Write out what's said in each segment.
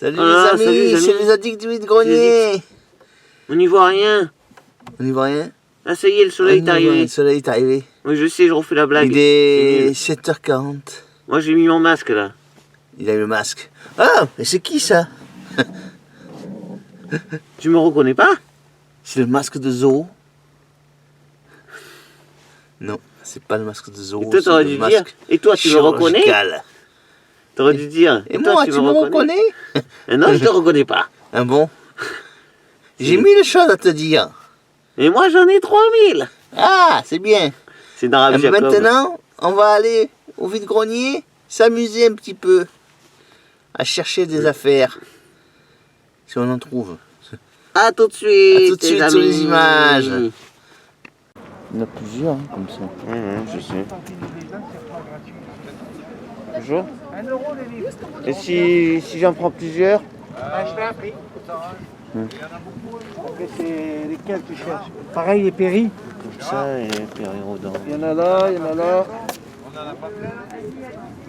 Salut Ah, les salut, amis, les amis. c'est les addicts du vide-grenier. On n'y voit rien. On n'y voit rien. Ah, ça y est, le soleil est arrivé. Le soleil est arrivé. Oui, je sais, je refais la blague. Il C'est est nul. 7h40. Moi, j'ai mis mon masque là. Il a le masque. Ah, mais c'est qui ça? Tu me reconnais pas? C'est le masque de Zorro? Non, c'est pas le masque de Zorro. Et toi, t'aurais dû dire. Et toi, tu me reconnais? chirurgical. T'aurais dû dire. Et moi, tu me reconnais? Non, je te reconnais pas. Ah bon? J'ai 1000 choses à te dire. Et moi, j'en ai 3000. Ah, c'est bien. C'est dans Rabbi Et Jacob. maintenant, on va aller au vide-grenier, s'amuser un petit peu, à chercher des affaires, si on en trouve. À tout de suite. À tout de suite les sur amis. les images. Il y en a plusieurs, hein, comme ça. Je sais. Bonjour. Et si j'en prends plusieurs? Je t'ai appris. Après, c'est lesquels tu cherches? Pareil, les péris. Comme ça, et Péri-Rodin. Il y en a là, il y en a là.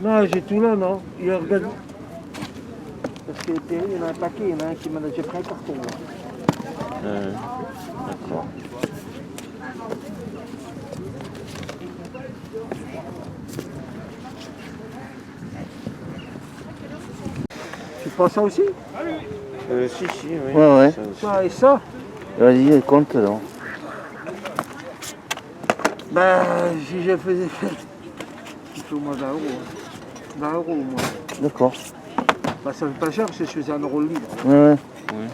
Non, j'ai tout là, non. Il y a, regarde. Parce que les péris, il y en a un paquet. Il y en a un qui m'en a déjà pris un carton. Là. D'accord. Tu prends ça aussi? Si, oui. Ouais. Ça aussi. Ça et ça? Vas-y, compte là. Ben, si je faisais. Il faut au moins 20 euros. Hein. 20 euros au moins. D'accord. Ben, ça fait pas cher parce que je faisais 1 euro le litre. Ouais. Oui.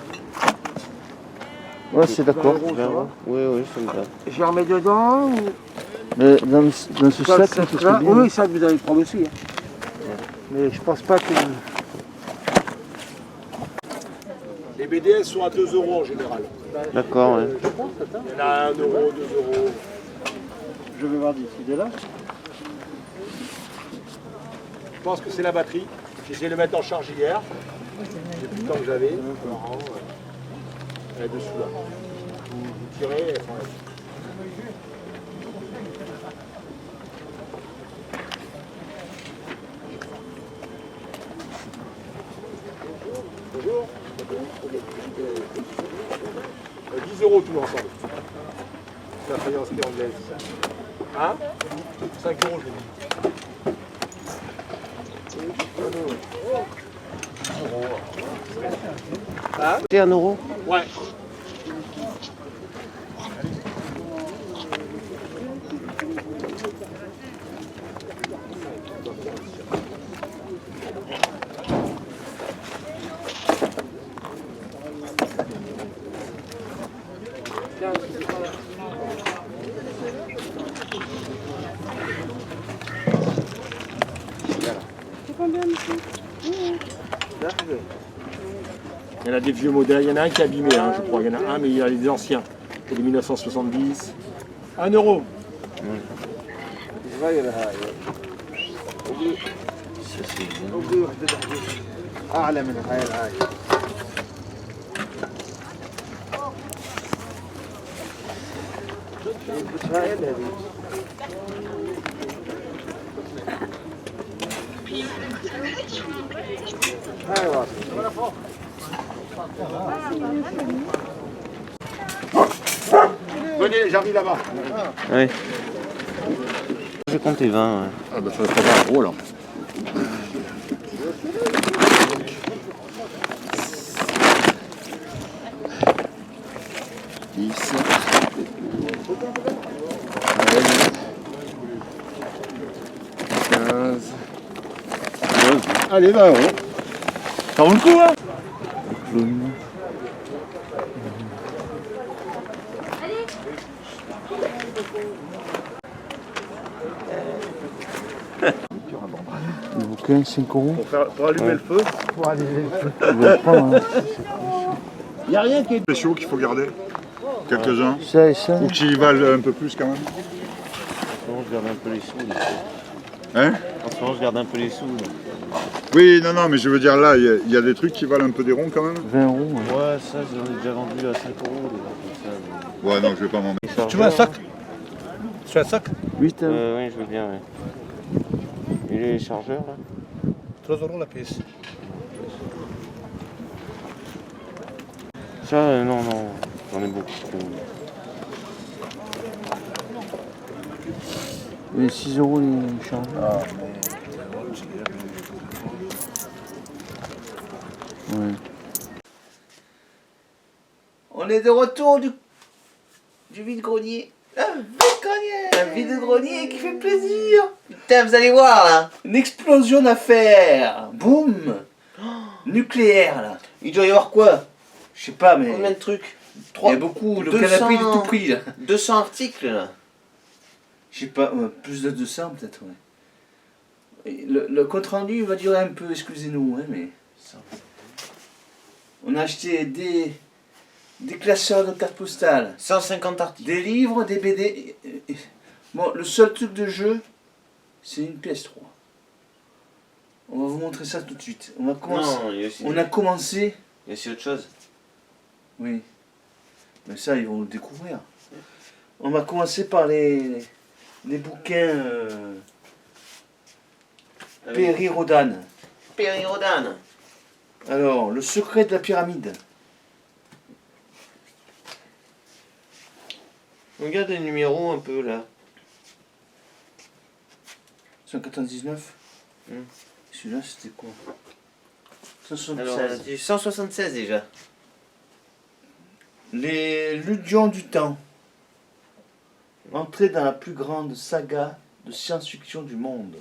Ouais, c'est d'accord. 20 euros, ça va. Oui, c'est bien. Je les remets dedans ou... Mais dans ce Ça, sac, ça, c'est là, bien. oui, ça vous allez le prendre aussi. Hein. Mais je pense pas que. Les BDS sont à 2 euros en général. D'accord, ouais. Il y en a 1 euro, 2 euros. Je vais voir d'ici de là. Je pense que c'est la batterie. J'ai essayé de le mettre en charge hier. Depuis le temps que j'avais. Elle est dessous là. Vous tirez, elle s'enlève. Bonjour. 10 euros tout l'ensemble. C'est la faïence qui est anglaise. Hein 5 euros, je l'ai dit. C'est 1 euro? Ouais. Il y en a des vieux modèles, il y en a un qui est abîmé, hein, je crois. Il y en a un, mais il y a les anciens. C'est des 1970. 1 euro. Ça, c'est bien. أعلى من هاي. Venez, j'arrive là-bas. Oui. J'ai compté 20, ouais. Ah bah ça va pas 20 euros là. Allez, 20 euros. Ça vaut le coup, hein? Le bouquin, 5 euros. Pour allumer le feu. Je vais le prendre, hein. Il n'y a rien qui est spéciaux qu'il faut garder. Quelques-uns. Ça et ça. Ou qui valent un peu plus quand même. En ce moment, je garde un peu les sous. Là. Hein? En ce moment, je garde un peu les sous. Là. Oui, non, mais je veux dire là, il y a des trucs qui valent un peu des ronds quand même. 20 euros. Ouais. Ouais, ça, j'en ai déjà vendu à 5 euros. Des gens comme ça, mais... Ouais, non, je vais pas m'en mettre. Tu veux un sac? Tu as un sac? 8 euros. Oui, je veux bien, ouais. Et les chargeurs, là? 3 euros la pièce. Ça, non, non, j'en ai beaucoup. Mais 6 € les champs. Ah, Ouais. on est de retour du vide-grenier. Un vide-grenier qui fait plaisir. Putain, vous allez voir là. Une explosion d'affaires. Boum. Nucléaire là. Il doit y avoir quoi? Je sais pas, mais. Combien de trucs? Il y a beaucoup. Le canapé il est tout pris là. 200 articles là. Je sais pas, plus de 200 peut-être, ouais. Et le compte rendu va durer un peu, excusez-nous, hein, mais. On a acheté des classeurs de cartes postales, 150 articles. des livres, des BD. Bon, le seul truc de jeu, c'est une PS3. On va vous montrer ça tout de suite. On va commencer. Non, il y a aussi, On a commencé. il y a aussi autre chose. Oui. Mais ça, ils vont le découvrir. On va commencer par les bouquins Perry Rhodan. Perry Rhodan. Alors, le secret de la pyramide. Regarde les numéros un peu là. 199. Hmm. Celui-là, c'était quoi? Alors, on a 176. dit 176 déjà. Les Ludions du temps. Entrer dans la plus grande saga de science-fiction du monde.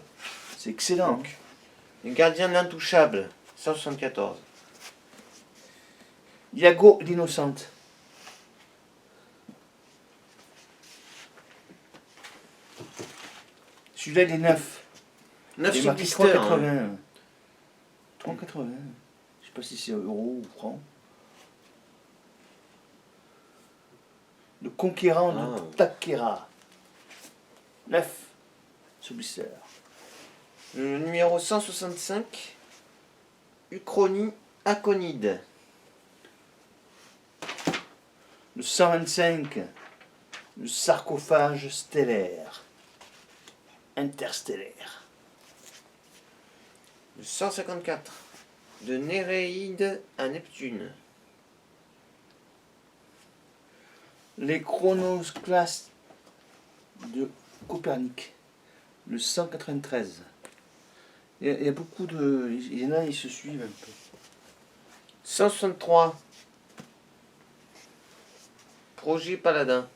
C'est excellent. Les gardiens de l'intouchable. 174. Iago l'innocente. Celui-là, il est neuf. 9 Il est sur marqué blister. 3,80. 3,80. Je sais pas si c'est euro ou franc. Le conquérant Ah. de Takera. 9. Sous blister. Le numéro 165. Uchronie Aconide. Le 125. Le sarcophage stellaire. Interstellaire. Le 154. De Néréide à Neptune. Les chronosclastes de Copernic. Le 193. Il y a beaucoup de. Il y en a, ils se suivent un peu. 163. Projet Paladin.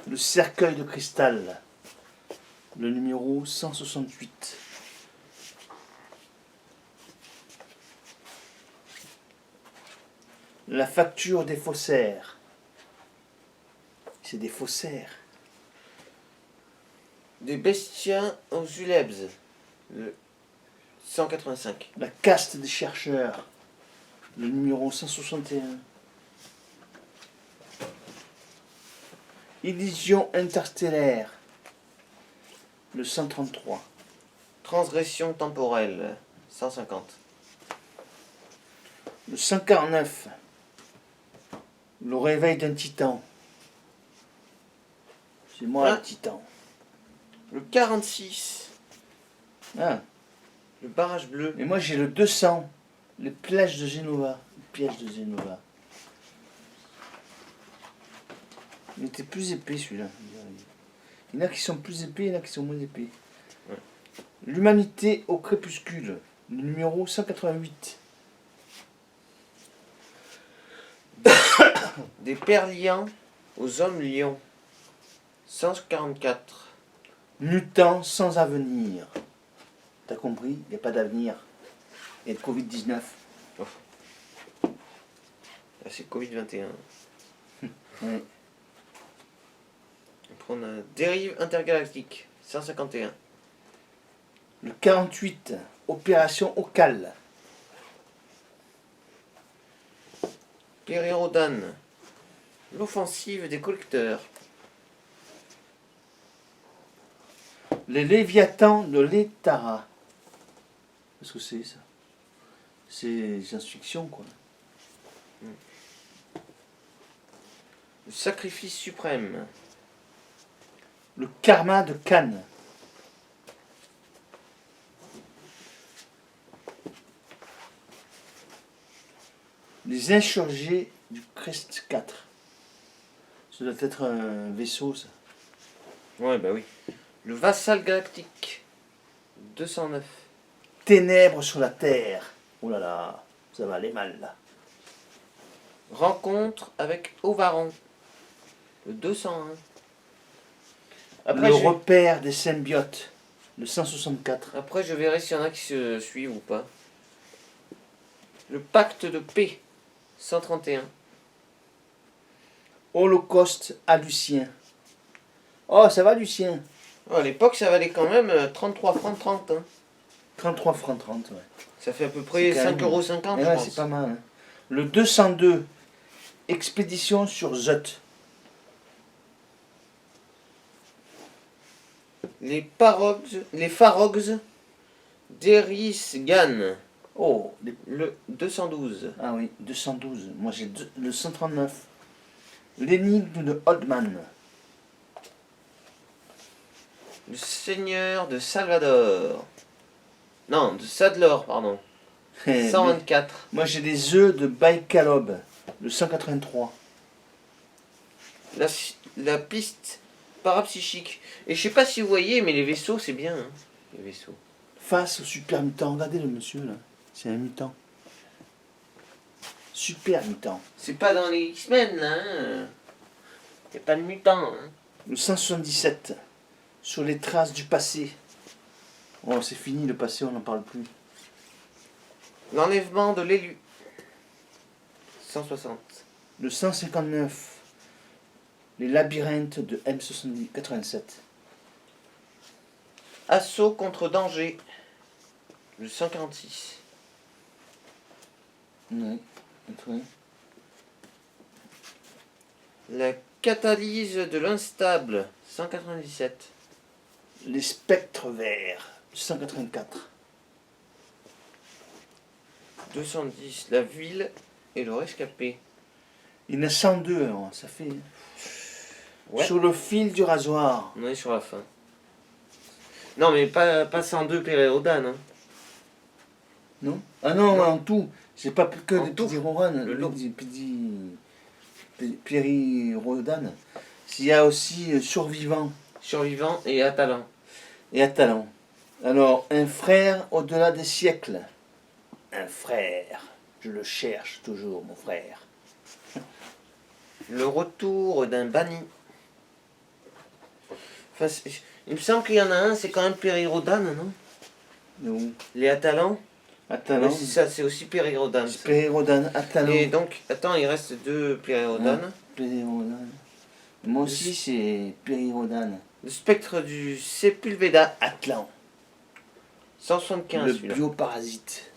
Le cercueil de cristal. Le numéro 168. La facture des faussaires. C'est des faussaires. Des Bestiens aux Ulebs. Le 185. La caste des chercheurs. Le numéro 161. Illusion interstellaire. Le 133. Transgression temporelle. 150. Le 149. Le réveil d'un titan. C'est moi Ah. le titan. Le 46. Ah. Le barrage bleu. Et moi j'ai le 200. Les plages de Genova. Les pièges de Genova. Il était plus épais celui-là. Il y en a qui sont plus épais, il y en a qui sont moins épais. Ouais. L'humanité au crépuscule. Le numéro 188. Des Perliens aux hommes lions. 144. Mutant sans avenir. T'as compris? Il n'y a pas d'avenir. Il y a le Covid-19. Là, c'est Covid-21. Ouais. Après, on a Dérive intergalactique. 151. Le 48. Opération Ocal. Perry Rhodan. L'offensive des collecteurs. Les Léviathans de l'Etara. Qu'est-ce que c'est ça? C'est science-fiction quoi. Le sacrifice suprême. Le karma de Cannes. Les insurgés du Crest 4. Ça doit être un vaisseau, ça. Ouais, bah oui. Le Vassal Galactique. 209. Ténèbres sur la Terre. Oh là là, ça va aller mal, là. Rencontre avec Ovaron. Le 201. Le repère des symbiotes. Le 164. Après, je verrai s'il y en a qui se suivent ou pas. Le pacte de paix. 131. Holocauste à Lucien. Oh, ça va, Lucien. Oh, à l'époque, ça valait quand même 33 francs 30. Hein. 33 francs 30, ouais. Ça fait à peu près C'est quand même- 5,50 €, Eh je ouais, pense. c'est pas mal. Hein. Le 202. Expédition sur Zut. Les Farogs d'Erisgan. Oh, Le 212. ah oui, 212. Moi, j'ai le 139. L'énigme de Oldman. Le Seigneur de Salvador. Non, de Sadlor, pardon. 124. Moi, j'ai les œufs de Baïkalob. Le 183. La piste parapsychique. Et je sais pas si vous voyez, mais les vaisseaux, c'est bien. Hein, les vaisseaux. Face au super mutant. Regardez le monsieur, là. C'est un mutant. Super mutant. C'est pas dans les X-Men, là. Hein. Y a pas de mutants. Hein. Le 177. Sur les traces du passé. Oh, c'est fini le passé, on n'en parle plus. L'enlèvement de l'élu. 160. Le 159. Les labyrinthes de M87. Assaut contre danger. Le 146. Oui. Oui. La catalyse de l'instable. 197. Les spectres verts. 184. 210. La ville et le rescapé. Il y en a 102, alors, ça fait. Ouais. Sur le fil du rasoir. On est sur la fin. Non, mais pas 102 Péréodane. Hein. Non? Ah non, Non. en tout. C'est pas que En des tout. pédirodanes. Le lot. Périrodanes. Il y a aussi survivant Survivant et Atalant. et Atalant. Alors, un frère au-delà des siècles. Un frère. Je le cherche toujours, mon frère. Le retour d'un banni. Enfin, il me semble qu'il y en a un, c'est quand même Pérérodane, non? Non. Les Atalans. Atalant. Oui, c'est ça, c'est aussi Pérérodane. ça. Périrodane, Atalant. Et donc, attends, il reste 2 Pérérodanes. Périrodane. Moi aussi, c'est Périrodane. Le spectre du Sepulveda. Atlan. 175, Le celui-là. bioparasite.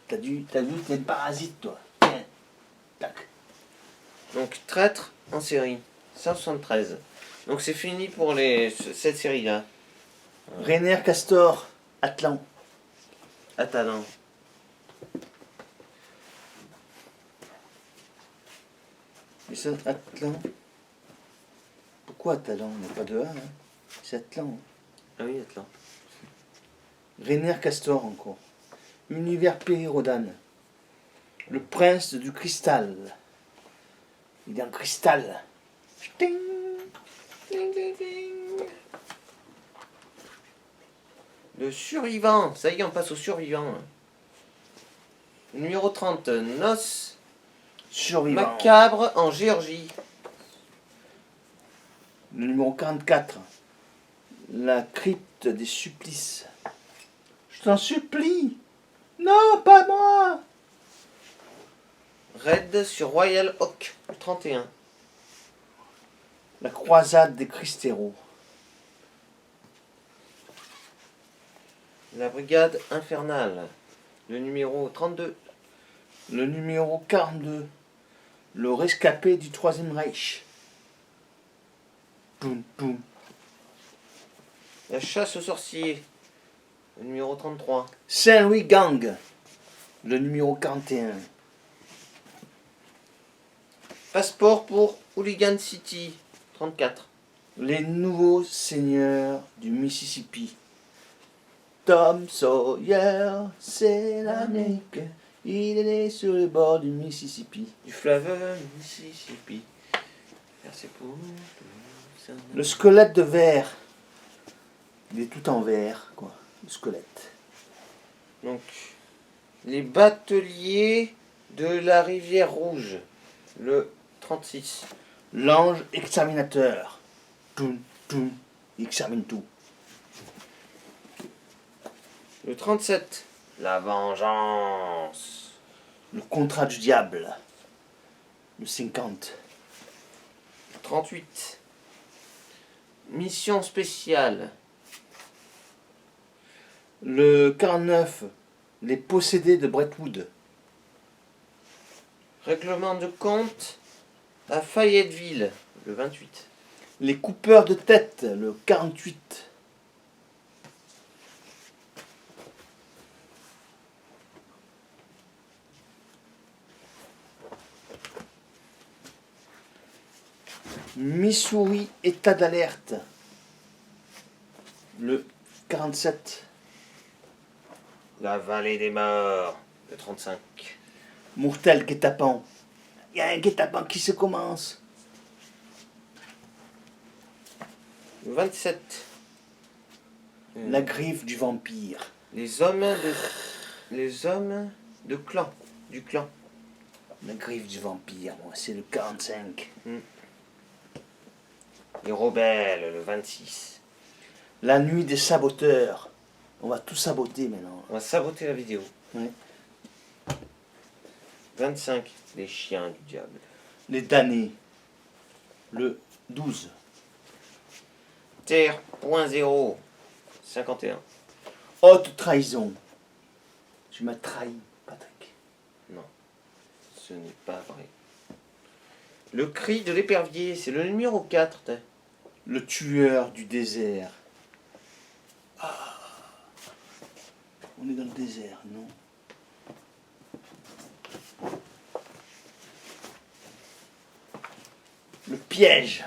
T'as vu, t'es un parasite, toi. Tiens. Tac. Donc, traître en série. 173. Donc, c'est fini pour cette série-là. Rainer Castor, Atlan. Atalant. Et ça, Atlan. Pourquoi Atlan? On n'a pas de A, hein. C'est Atlan. Ah oui, Atalant. Rainer Castor, encore. Univers Périrodane. Le prince du cristal. Il est en cristal. Ting. Ding, ding, ding. Le survivant. Ça y est, on passe au survivant. Numéro 30. Noces Survivant. macabres en Géorgie. Le numéro 44. La crypte des supplices. Je t'en supplie. Non, pas moi. Raid sur Royal Oak. 31. La croisade des Cristéros. La brigade infernale. Le numéro 32. Le numéro 42. Le rescapé du Troisième Reich. Poum, poum. La chasse aux sorciers. Le numéro 33. Saint-Louis Gang. Le numéro 41. Passeport pour Hooligan City. 34. Les nouveaux seigneurs du Mississippi. Tom Sawyer, c'est l'Amérique. Il est né sur le bord du Mississippi. Du fleuve Mississippi. Merci pour tout. Le squelette de verre. Il est tout en verre, quoi. Le squelette. Donc, les bateliers de la rivière Rouge. Le 36. L'ange exterminateur. Toum, toum. Il extermine tout. Le 37. La vengeance. Le contrat du diable. Le 50. 38. Mission spéciale. Le 49. Les possédés de Brentwood. Règlement de compte à Fayetteville. Le 28. Les coupeurs de tête. Le 48. Missouri, état d'alerte. Le 47. La vallée des morts. Le 35. Mortel guet-apens. Il y a un guet-apens qui se commence. Le 27. La griffe du vampire. Les hommes de clan. Du clan. La griffe du vampire, moi, c'est le 45. Les rebelles. Le 26. La nuit des saboteurs. On va tout saboter maintenant. On va saboter la vidéo. Ouais. 25. Les chiens du diable. Les damnés. Le 12. Terre.0. 51. Haute trahison. Tu m'as trahi, Patrick. Ce n'est pas vrai. Le cri de l'épervier, c'est le numéro 4. Le tueur du désert. Ah. On est dans le désert, non? Le piège.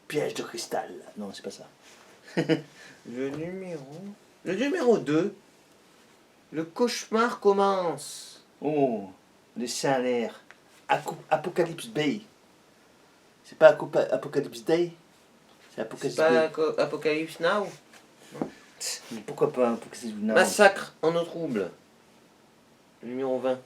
Piège de cristal. Non, c'est pas ça. Le numéro 2. Le cauchemar commence. Oh, les saints l'air. Apocalypse Bay. C'est pas Apocalypse Day? C'est C'est Apocalypse pas Bay. Apocalypse Now. Mais pourquoi pas Apocalypse Now? Massacre en eau trouble. Le numéro 20.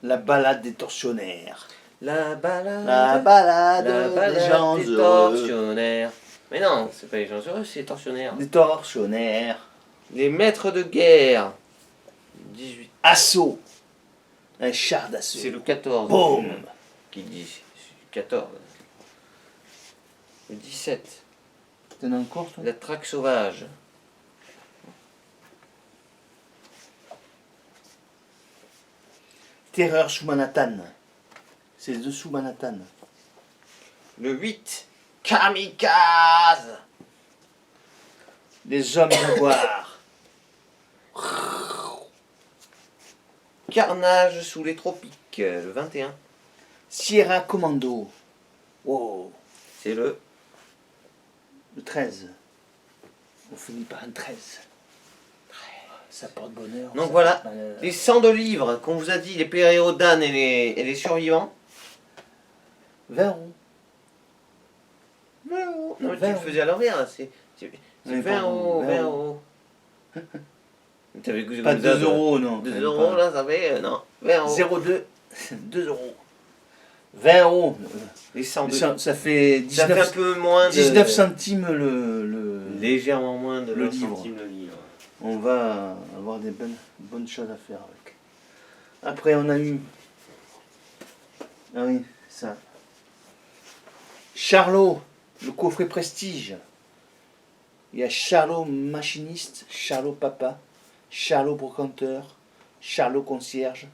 La balade des tortionnaires. La balade. La balade, La balade des gens des heureux. tortionnaires. Mais non, c'est pas les gens heureux, c'est les tortionnaires. Des tortionnaires. Les maîtres de guerre. 18. Assaut. Un char d'assaut. C'est le 14. Boum. Qui dit 14. Le 17. T'en as encore, toi? La traque sauvage. Terreur sous Manhattan. C'est dessous Manhattan. Le 8. Kamikaze. Les hommes jaguars. Carnage sous les tropiques. Le 21. Sierra Commando. Oh. C'est le Le 13. On finit par un 13. Ça porte bonheur. Donc ça voilà, porte malheur. les 102 livres qu'on vous a dit, les Péréodanes et les survivants. 20 euros. 20 euros. Non, mais tu 20 le faisais à l'envers, là. C'est Oui, 20 pardon, euros, 20 20 euros. T'avais goûté Pas comme ça, 2 euros, non. 2 même euros, pas. là, ça fait, non, 20 euros. 0,2. 2 euros. 20 euros. Les 102. Ça fait Ça fait un 19, peu moins de... 19 centimes le... Légèrement moins de le 20 livre. centimes le livre. On va avoir des bonnes choses à faire avec. Après, on a eu... Ah oui, ça. Charlot, le coffret Prestige. Il y a Charlot machiniste, Charlot papa, Charlot brocanteur, Charlot concierge,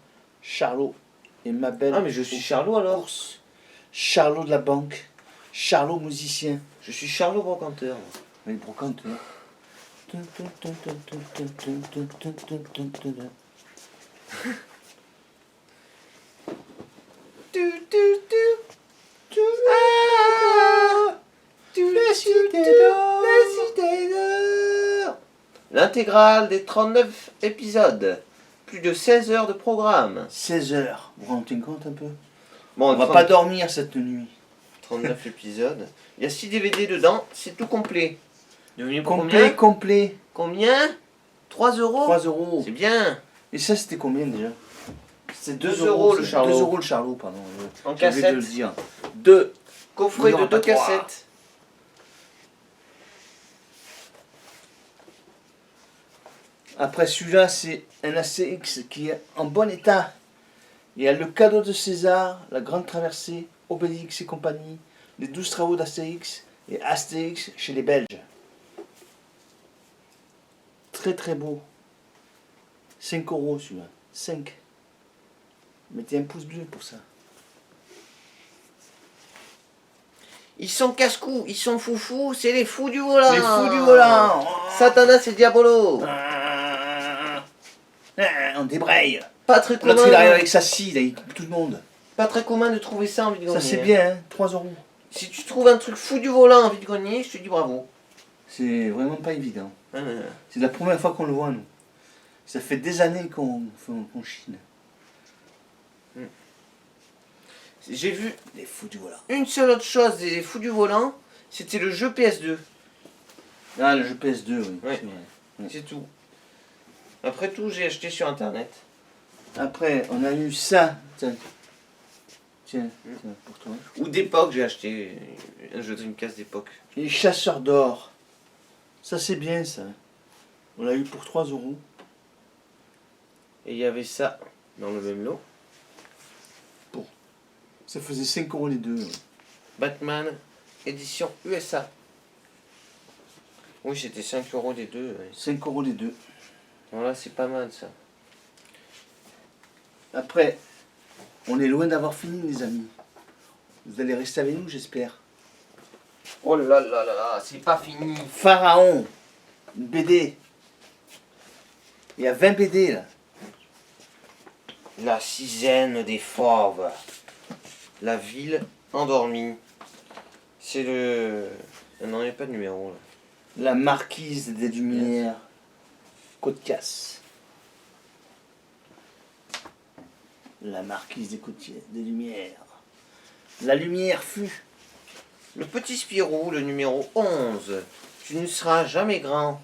Charlot et ma belle... Ah, mais je suis Charlot, alors. course, Charlot de la banque, Charlot musicien. Je suis Charlot brocanteur. Mais brocanteur. L'intégrale des 39 épisodes, plus de 16 heures de programme. 16 heures. Vous vous rendez compte un peu? Bon, On va pas dormir cette nuit. 39 épisodes. Il y a 6 DVD dedans, c'est tout complet. Devenu pour Complet, complet. combien 3 euros 3 euros. C'est bien. Et ça, c'était combien déjà? C'est 2 2 euros, le c'est Charlot. 2 euros le Charlot, pardon. En J'ai oublié cassette. de le dire. 2. Coffret Il y de aura 2 pas trois. cassettes. Après celui-là, c'est un ACX qui est en bon état. Il y a le cadeau de César, la grande traversée, Obélix et compagnie, les 12 travaux d'Astérix et Astérix chez les Belges. Très très beau. 5 euros celui-là. 5. Mettez un pouce bleu pour ça. Ils sont casse-cou, ils sont foufous, c'est les fous du volant. Les fous du volant. Satanas et Diabolo. On débraye. Pas très L'autre il arrive commun. avec sa scie, là, il coupe tout le monde. Pas très commun de trouver ça en vide-grenier. Ça c'est bien, hein, 3 euros. Si tu trouves un truc fou du volant en vide-grenier, je te dis bravo. C'est vraiment pas évident. Ah, C'est la première fois qu'on le voit, nous. Ça fait des années qu'on chine. J'ai vu Les fous du volant. une seule autre chose des fous du volant, c'était le jeu PS2. Ah, le jeu PS2, oui. Ouais. c'est vrai. C'est tout. Après tout, j'ai acheté sur internet. Après, on a eu ça. Tiens. Tiens, pour toi. Ou d'époque, j'ai acheté un jeu Dreamcast d'époque. Les chasseurs d'or. Ça, c'est bien, ça. On l'a eu pour 3 euros. Et il y avait ça dans le même lot. Ça faisait 5 euros les deux. Ouais. Batman, édition USA. Oui, c'était 5 euros les deux. Ouais. 5 euros les deux. Voilà, c'est pas mal ça. Après, on est loin d'avoir fini, les amis. Vous allez rester avec nous, j'espère. Oh là là là là, c'est pas fini. Pharaon. Une BD. Il y a 20 BD, là. La sixième des fauves. La ville endormie. C'est le... Non, il n'y a pas de numéro là. La marquise des Lumières. Côte casse. La marquise des Lumières. La lumière fut. Le petit Spirou, le numéro 11. Tu ne seras jamais grand.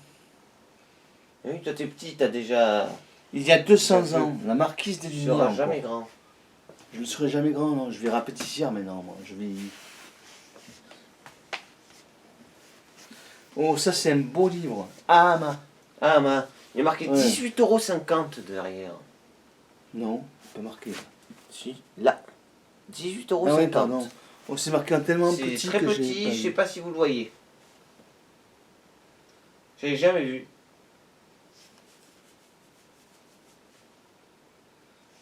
Oui, toi t'es petit, t'as déjà... Il y a 200 ans. La marquise des Tu Lumières. seras encore. jamais grand. Je ne serai jamais grand, non. Je vais rapétissir maintenant, moi. Je vais... Oh, ça, c'est un beau livre. Ah, Ah, il y a marqué Ouais. 18,50 € derrière. non, pas marqué. Si, là. Ah 18,50 oui, €. pardon. Oh, c'est marqué en tellement C'est petit très que petit, j'ai je sais pas si vous le voyez. Je l'ai jamais vu.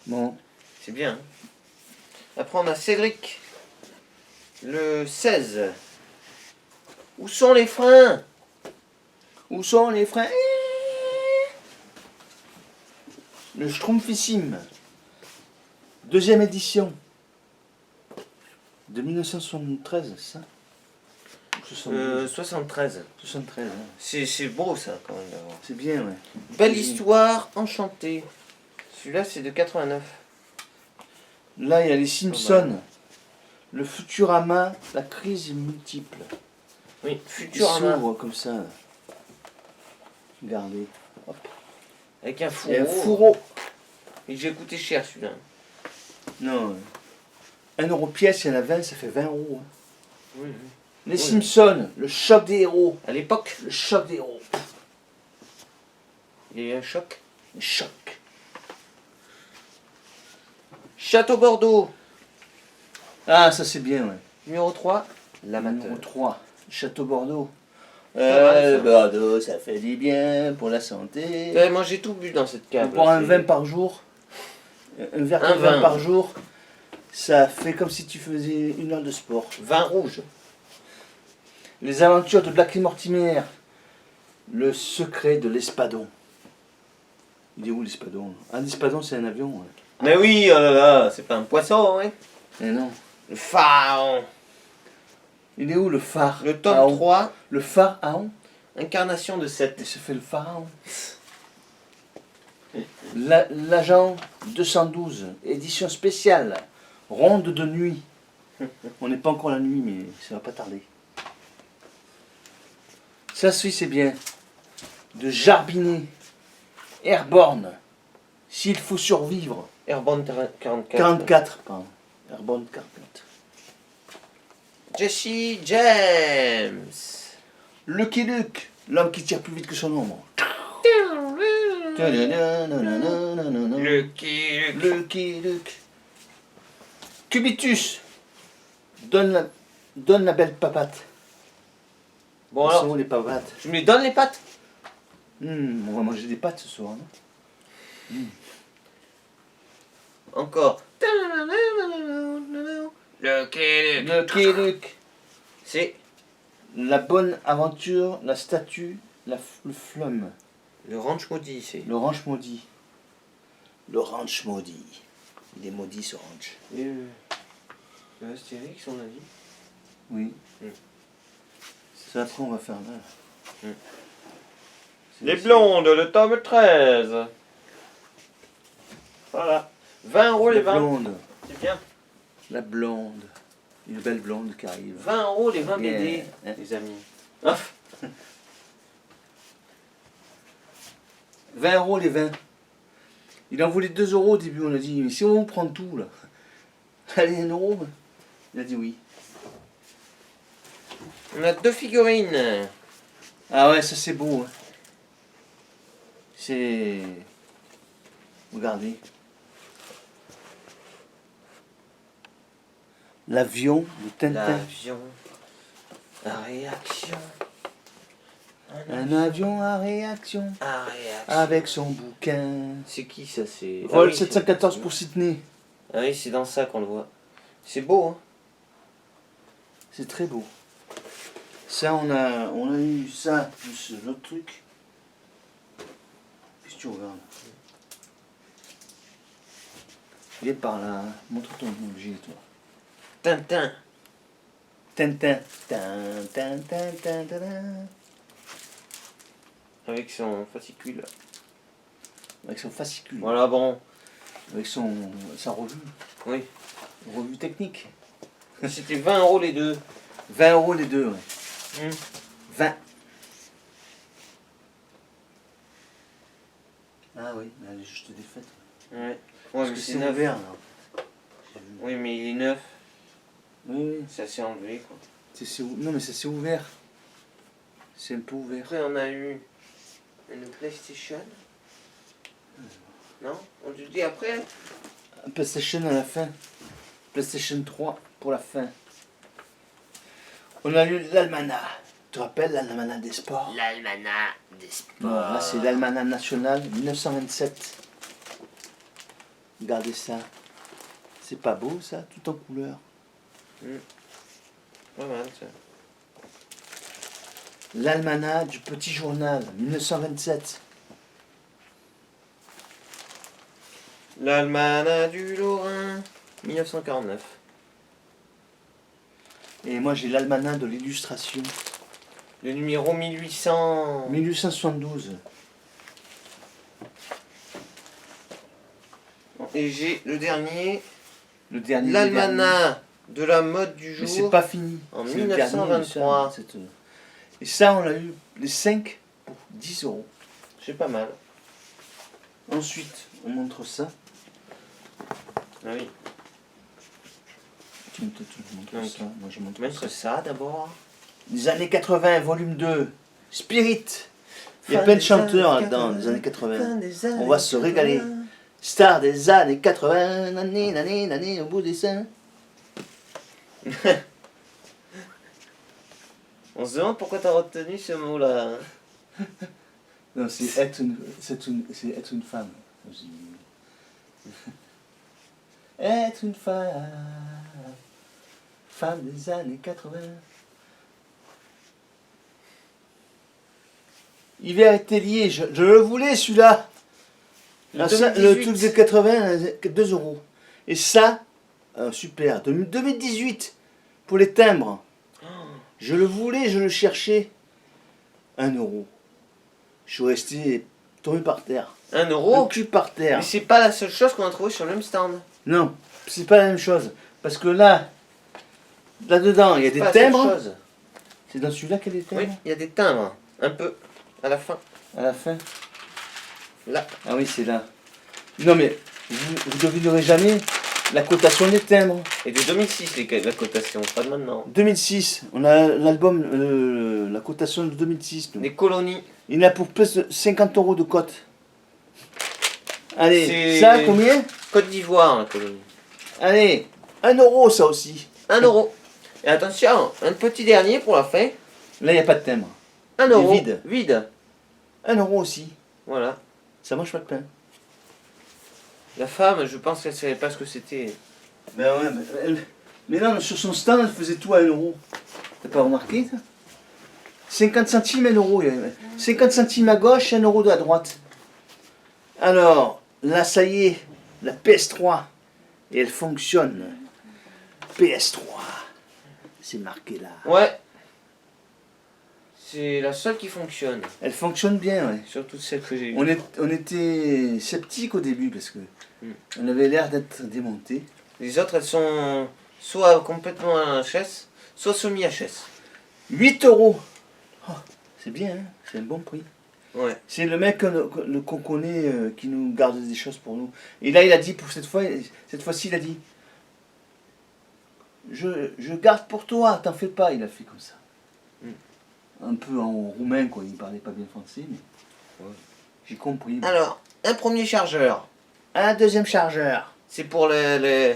Bon. C'est bien. Hein. Après, on a Cédric. Le 16. Où sont les freins? Où sont les freins? Le Schtroumpfissime. Deuxième édition. De 1973, c'est ça? Ou 72? 73. 73, hein. C'est beau ça quand même d'avoir. C'est bien, ouais. Belle histoire enchantée. Celui-là c'est de 89. Là, il y a les Simpsons. Le Futurama, la crise est multiple. Oui, Il Futurama. s'ouvre comme ça. là. Regardez. Hop. Avec un Et un fourreau. fourreau. Et j'ai coûté cher celui-là. Non. 1 euro pièce, il y en a 20, ça fait 20 euros. hein. Oui, oui. Les Oui. Simpsons, le choc des héros. À l'époque, Le choc des héros. il y a eu un choc. Le choc. Château Bordeaux. Ah, ça c'est bien, ouais. Numéro 3. L'amateur. Numéro 3, Château Bordeaux. mal, ça. Bordeaux, ça fait du bien pour la santé. Moi j'ai tout bu dans cette cave. On prend là, un c'est- vin par jour. Un verre Un de vin vin. par jour. Ça fait comme si tu faisais 1 heure de sport. Vin rouge. Les aventures de Black et Mortimer. Le secret de l'espadon. Il est où l'espadon? Un espadon, c'est un avion. Ouais. Mais oui, oh là là, c'est pas un poisson, hein. Mais non. Le pharaon. Il est où le phare? Le tome Aon. 3. Le phare Aon. Incarnation de 7. Il se fait le pharaon. L'agent 212, édition spéciale, ronde de nuit. On n'est pas encore la nuit, mais ça va pas tarder. Ça, c'est bien. De Jarbinet, Airborne, s'il faut survivre. Airborne 44. 44, pardon. Airborne 44. Jesse James. Lucky Luke, l'homme qui tire plus vite que son ombre. Lucky Luke. Lucky Luke. Cubitus, donne la belle papate. Bon Elles sont alors, où les papates? tu me les donnes les pattes? On va manger des pâtes ce soir, non? Encore. Lucky Luke. Lucky Luke. C'est La bonne aventure, la statue, le flumme. le ranch maudit, c'est. Le ranch maudit. Le ranch maudit. Il est maudit ce ranch. Et le Astérix, on a dit. Oui. Mm. Ça après on va faire là. Mm. C'est- Les blondes, le tome 13. Voilà. 20 euros les La 20. blonde. C'est bien. La blonde. Une belle blonde qui arrive. 20 euros les 20 Yeah. BD, Hein. les amis. Ah, 20 euros les 20. Il en voulait 2 euros au début, on a dit, mais si on prend tout là. Allez, 1 euro. Il a dit oui. on a 2 figurines. Ah ouais, ça c'est beau. Hein. C'est... Regardez. L'avion de Tintin. L'avion à réaction. Un avion à réaction. À réaction. Avec son bouquin. C'est qui ça? C'est. Vol Ah oui, 714 pour Sydney. Ah oui, c'est dans ça qu'on le voit. C'est beau, hein. C'est très beau. Ça, on a eu ça, plus l'autre truc. Qu'est-ce que tu regardes? Viens par là. Montre ton objet, toi. Tintin. Tintin. Tin. Avec son fascicule. Avec son fascicule. Voilà, bon. Avec sa revue. Oui. Revue technique. C'était 20 euros les deux. 20 euros les deux, ouais. 20. Ah oui, elle est juste défaite. Ouais. Parce Ouais, que mais c'est c'est neuf. ouvert, là. J'ai vu. Oui, mais il est neuf. Oui, oui. Ça s'est enlevé, quoi. Non, mais ça c'est ouvert. C'est un peu ouvert. Après, on a eu une PlayStation. Non? On te dit après? PlayStation à la fin. PlayStation 3 pour la fin. On a eu l'Almanach. Tu te rappelles l'Almanach des sports? L'Almanach des sports. Bon, là c'est l'Almanach national 1927. Regardez ça. C'est pas beau ça, tout en couleur. Pas mal, ça. L'Almanach du Petit Journal 1927. L'Almanach du Lorrain. 1949. Et moi j'ai l'Almanach de l'illustration Le numéro 1800. 1872. Et j'ai le dernier. Le dernier. L'Almanach de la mode du Mais c'est jour. pas fini. En C'est le dernier, 1923. ça, Et ça, on a eu les 5 pour 10 euros. C'est pas mal. Ensuite, on montre ça. Ah oui. Tu montres Ok. ça. Moi, je montre Montre ça d'abord. Les années 80, volume 2. Spirit. Il y a plein de chanteurs là-dedans, des années 80. On va se régaler. Star des années 80, nanné, au bout des seins. On se demande pourquoi t'as retenu ce mot-là. Hein. Non, c'est être une femme. Être une femme. Femme des années 80. Hiver était lié, je le voulais celui-là. Le truc de 80, 2 euros. Et ça, super, 2018 pour les timbres. Je le voulais, je le cherchais. 1 euro. Je suis resté tombé par terre. 1 Le euro. cul par terre. Mais c'est pas la seule chose qu'on a trouvé sur le même stand. Non, c'est pas la même chose. Parce que là, là-dedans, il y a C'est des pas la seule timbres. chose. C'est dans celui-là qu'il y a des timbres Oui, il y a des timbres. Un peu. À la fin. à la fin. Là. Ah oui, c'est là. Non, mais vous devinerez jamais la cotation des timbres. Et de 2006, la cotation. Pas de maintenant. 2006, on a l'album, la cotation de 2006. nous. Des colonies. Il y en a pour plus de 50 € de cote. Allez, C'est- ça combien? Côte d'Ivoire, la colonie. Allez, 1 € ça aussi. 1 euro. Et attention, un petit dernier pour la fin. Là, il n'y a pas de timbre. 1 Il est euro. vide. Vide. 1 € aussi. Voilà. Ça mange pas de pain. La femme, je pense qu'elle savait pas ce que c'était. Ben ouais, mais non, sur son stand, elle faisait tout à 1 €. T'as pas remarqué ça? 50 centimes, 1 €. Il y avait 50 centimes à gauche, 1 € à droite. Alors, là, ça y est, la PS3. Et elle fonctionne. PS3. C'est marqué là. Ouais. C'est la seule qui fonctionne. Elle fonctionne bien, ouais. Sur toutes celles que j'ai eues. On était sceptiques au début parce que on avait l'air d'être démontés. Les autres, elles sont soit complètement HS, soit semi-HS. 8 €. Oh, c'est bien, hein, c'est un bon prix. Ouais. C'est le mec qu'on connaît qui nous garde des choses pour nous. Et là, il a dit pour cette fois-ci, il a dit je garde pour toi, t'en fais pas. Il a fait comme ça. Un peu en roumain, quoi. Il parlait pas bien français, mais j'ai compris. Alors, un premier chargeur. Un deuxième chargeur. C'est pour les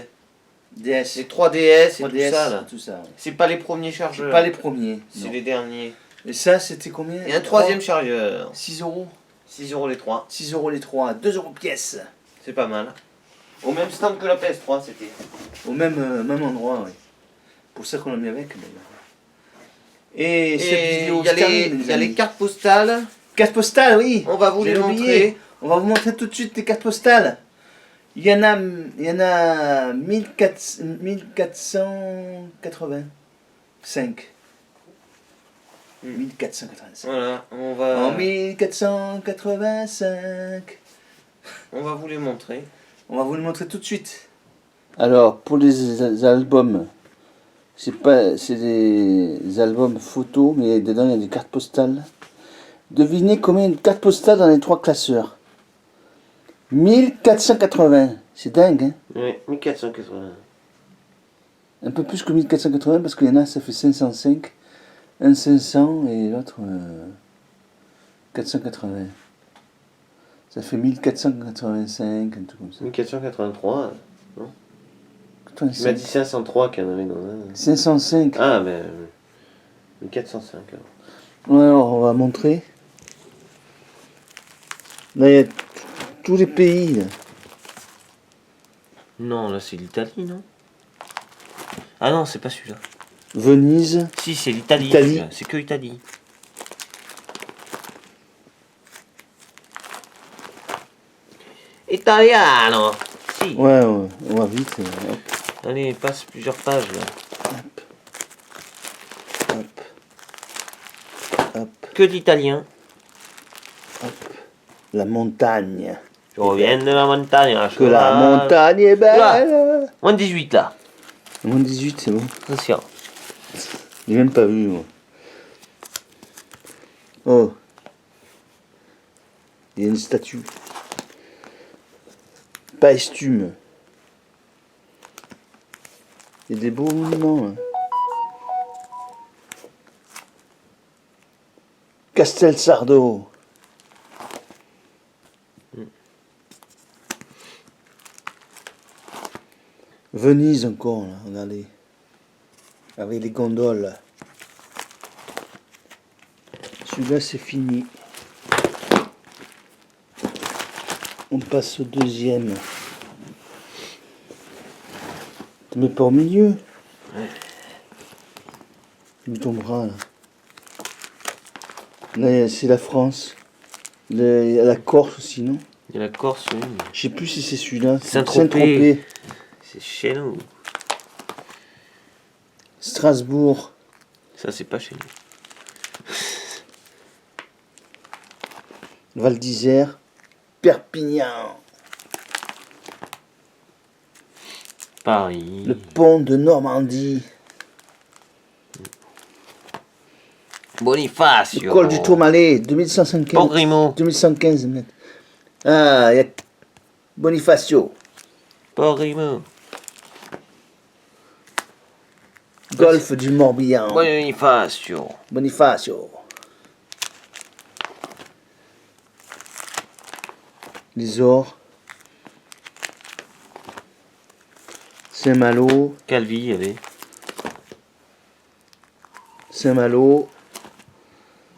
DS. 3DS et 3DS, tout ça, là. tout ça. Ouais. C'est pas les premiers chargeurs. Pas les premiers. C'est non. les derniers. Et ça, c'était combien? Et un troisième chargeur. 6 €. 6 euros les trois. 6 € les trois. 2 € pièce. C'est pas mal. Au même stand que la PS3, c'était. Au même endroit, oui. Pour ça qu'on l'a mis avec. d'ailleurs. Et cette Et vidéo il y a se termine, les, les il y a les amis. cartes postales. Cartes postales, oui. On va vous les J'ai oublié. montrer. On va vous montrer tout de suite les cartes postales. Il y en a 1485. 1485. Voilà, En 1485. on va vous les montrer. On va vous le montrer tout de suite. Alors, pour les albums, c'est des albums photos, mais dedans il y a des cartes postales. Devinez combien de cartes postales dans les trois classeurs? 1480. C'est dingue, hein? Oui, 1480. Un peu plus que 1480 parce qu'il y en a, ça fait 505. Un 500 et l'autre 480. Ça fait 1485, un truc comme ça. 1483. Tu m'as 85. dit 503 qu'il y en avait dans un. 505. Ah, mais 1405. Alors. Ouais, alors on va montrer. Là, il y a tous les pays. Là. Non, là c'est l'Italie, non? Ah non, c'est pas celui-là. Venise. Si, c'est l'Italie. Italie. celui-là. C'est que l'Italie. Italiano. Si. Ouais, on va vite. Hop, Allez, passe plusieurs pages là. hop, hop, Que d'italien. hop. La montagne. Je reviens de la montagne. à Que la cheval. montagne est belle. Moins 18 là. Moins 18, c'est bon. Attention. J'ai même pas vu, moi. Oh. Il y a une statue. Paestum. Il y a des beaux monuments. Hein. Castel Sardo. Venise encore, là, regardez. Avec les gondoles. Celui-là, c'est fini. On passe au deuxième. Tu mets pas au milieu. Il tombera là. Là, c'est la France. Il y a la Corse aussi, non? Il y a la Corse, oui. Je sais plus si c'est celui-là. Saint-Tropez. C'est chez nous. Strasbourg. Ça, c'est pas chez nous. Val d'Isère. Perpignan. Paris. Le pont de Normandie. Le Bonifacio. col du Tourmalet, 2115. Port Grimaud. 2115 mètres. Ah, il y a Bonifacio. Port Grimaud. Golfe du Morbihan. Bonifacio. Bonifacio. Les Ors. Saint-Malo. Calvi, il y avait. Saint-Malo.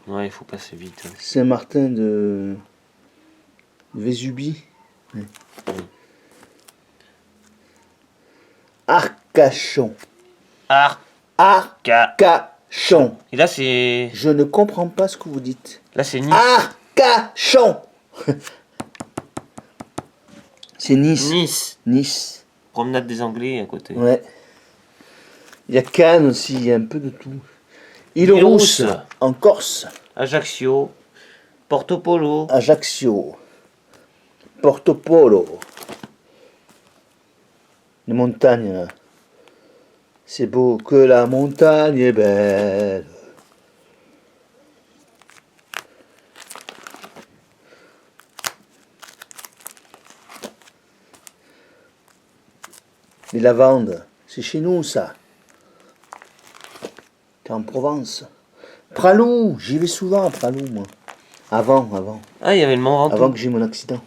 Ouais, il faut passer vite. Hein. Saint-Martin de Vésubie. Ouais. Arcachon. Arcachon. Et là, c'est. Je ne comprends pas ce que vous dites. Là, c'est Nice. Arcachon. C'est Nice. Nice. Nice. Promenade des Anglais à côté. Ouais. Il y a Cannes aussi, il y a un peu de tout. Île-Rousse. Île-Rousse, en Corse. Ajaccio. Porto Polo. Ajaccio. Porto Polo. Les montagnes, là. C'est beau que la montagne est belle. Les lavandes, c'est chez nous ça. T'es en Provence. Pralou, j'y vais souvent à Pralou, moi. Avant. Ah, il y avait le Mont Ventoux. Avant que j'ai mon accident.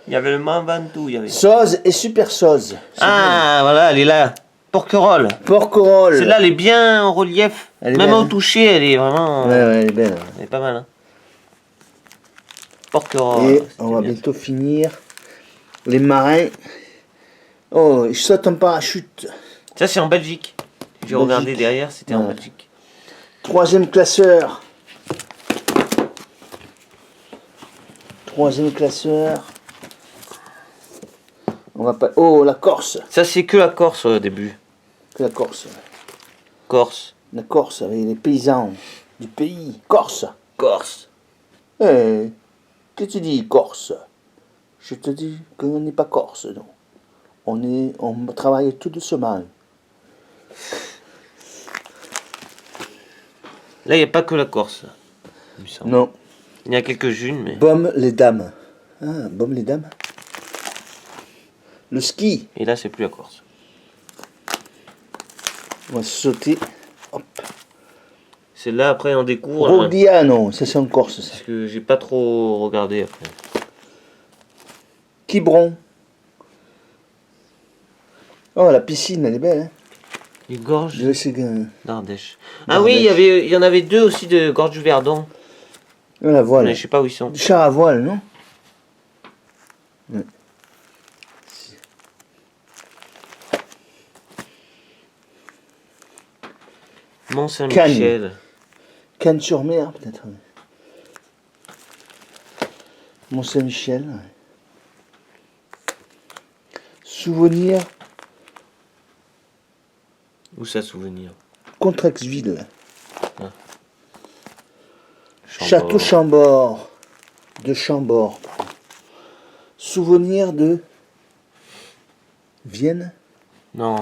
Il y avait le Mont Ventoux. Il y avait. Soz et Super Soz. Ah, voilà, elle est là. Porquerolles. Porquerolles. Celle-là, elle est bien en relief. Elle est Même belle, au hein. toucher, elle est vraiment. Ouais, elle est belle. Elle est pas mal. Hein. Porquerolles. Et c'était on va bien. bientôt finir. Les marins. Oh, ils sautent en parachute. Ça, c'est en Belgique. J'ai Belgique. regardé derrière, c'était en Ouais. Belgique. 3e classeur. 3e classeur. On va pas. Oh, la Corse. Ça, c'est que la Corse au début. Que la Corse. Corse. La Corse avec les paysans du pays. Corse. Corse. Eh, qu'est-ce que tu dis, Corse? Je te dis qu'on n'est pas Corse, non. On travaille tout doucement. Là, il n'y a pas que la Corse. il me semble. Non. Il y a quelques-unes, mais. Baume les dames. Ah, Baume les dames. Le ski. Et là, c'est plus la Corse. On va sauter. Hop. C'est là, après, on découvre. Là, Rogliano, ça c'est en Corse, ça. parce que j'ai pas trop regardé après. Quiberon. Oh, la piscine, elle est belle, hein. Les gorges Je sais que... d'Ardèche. Ah oui, il y en avait deux aussi de gorges du Verdon. La voile. Mais je sais pas où ils sont. Du char à voile, non? Ouais. Mont-Saint-Michel. Cannes-sur-Mer, peut-être. Ouais. Mont-Saint-Michel. Ouais. Souvenir. Où ça, souvenir? Contrexville. Chambord. Château Chambord. De Chambord. Souvenir de Vienne. Non.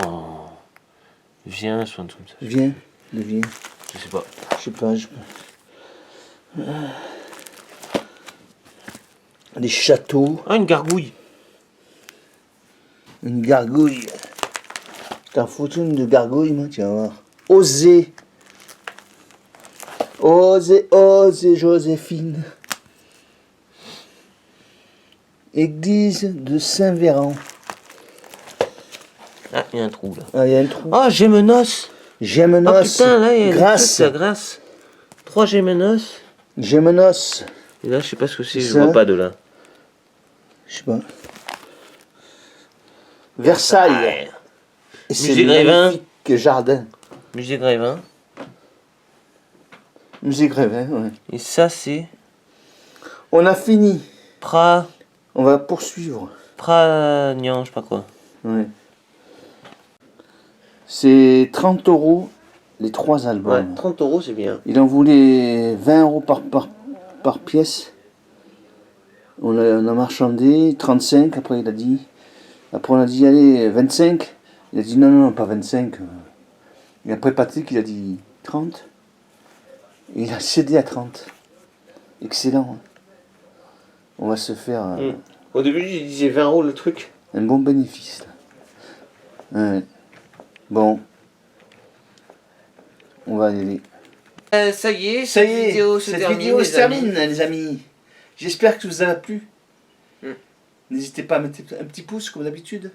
Viens, soit un truc comme ça. Viens. De Vienne. Je sais pas. Je sais pas. Les châteaux. Ah, une gargouille. Une gargouille. T'en foutu une de gargouille, moi, tu vas voir. Osez. Osez, osez, Joséphine. Église de Saint-Véran. Ah, il y a un trou là. Ah, il y a un trou. Ah, Gémenos. Gémenos. Ah putain, là, il y a Grâce. la Grâce. 3 Gémenos. Gémenos. Et là, je sais pas ce que c'est, je Ça. vois pas de là. Je sais pas. Versailles. Ouais. Et c'est Musée Grévin. magnifique jardin. Musée Grévin. Musée Grévin, ouais. Et ça, c'est On a fini. Pra... On va poursuivre. Pragnan, je sais pas quoi. Ouais. C'est 30 € les 3 albums. Ouais, 30 €, c'est bien. Il en voulait 20 € par pièce. On a marchandé, 35, après il a dit. Après on a dit, allez, 25. Il a dit, non, pas 25. Et après Patrick, il a dit 30. Et il a cédé à 30. Excellent. Hein. On va se faire Au début, je disais 20 € le truc. un bon bénéfice. Là. Ouais. Bon. On va aller. Ça y est, Ça y est, se cette termine, vidéo les se termine, amis. les amis. J'espère que ça vous a plu. Mm. N'hésitez pas à mettre un petit pouce, comme d'habitude.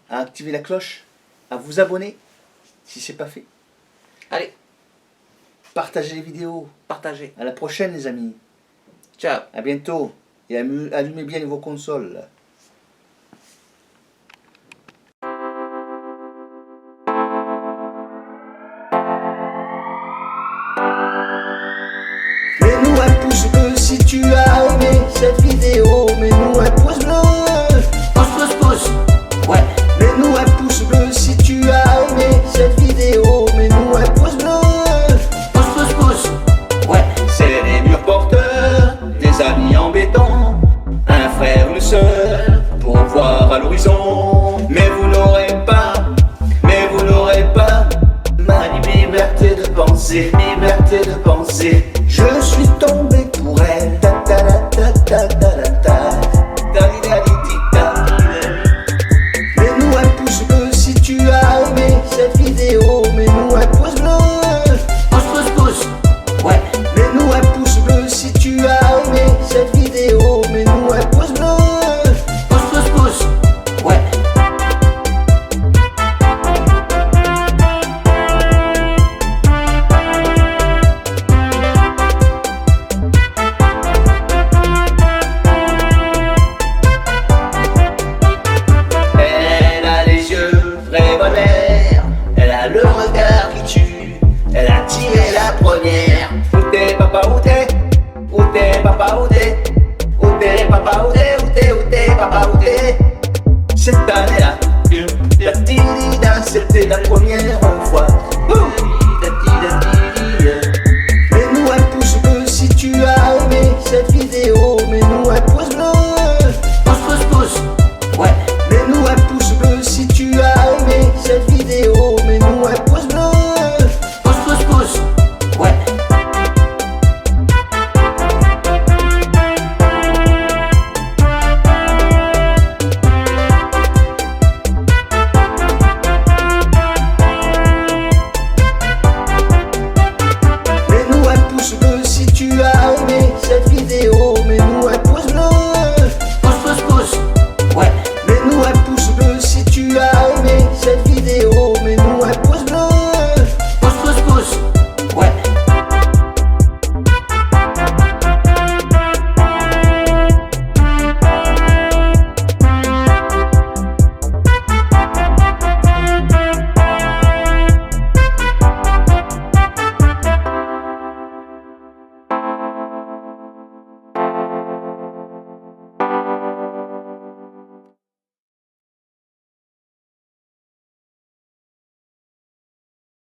À activer la cloche. À vous abonner, si c'est pas fait. Allez, Partagez les vidéos. partagez. À la prochaine, les amis. Ciao. À bientôt. Et allumez bien vos consoles. Mets-nous un pouce bleu si tu as aimé cette vidéo. Mets-nous un pouce bleu. Pouce. Ouais. Mets-nous un pouce bleu si tu as aimé cette vidéo. Mets-nous un pouce bleu. Pouce. Ouais. C'est les murs porteurs, des amis en béton, un frère, une sœur, pour voir à l'horizon. Mais vous n'aurez pas ma liberté de penser, Je suis tombé pour elle. Ta ta ta ta ta ta ta. Mets-nous un pouce bleu si tu as aimé cette vidéo. Mets-nous un pouce bleu. Pouce. Ouais. Mets-nous un pouce bleu si tu as aimé cette vidéo. Mets-nous un pouce bleu. Pouce. Ouais. Elle a les yeux révolvers, elle a le regard qui tue, elle a tiré la première. Où t'es papa, où t'es? Où t'es papa, où t'es? Où t'es papa, où t'es? Où t'es papa, où t'es? Cette année-là, la tidida, c'était la première.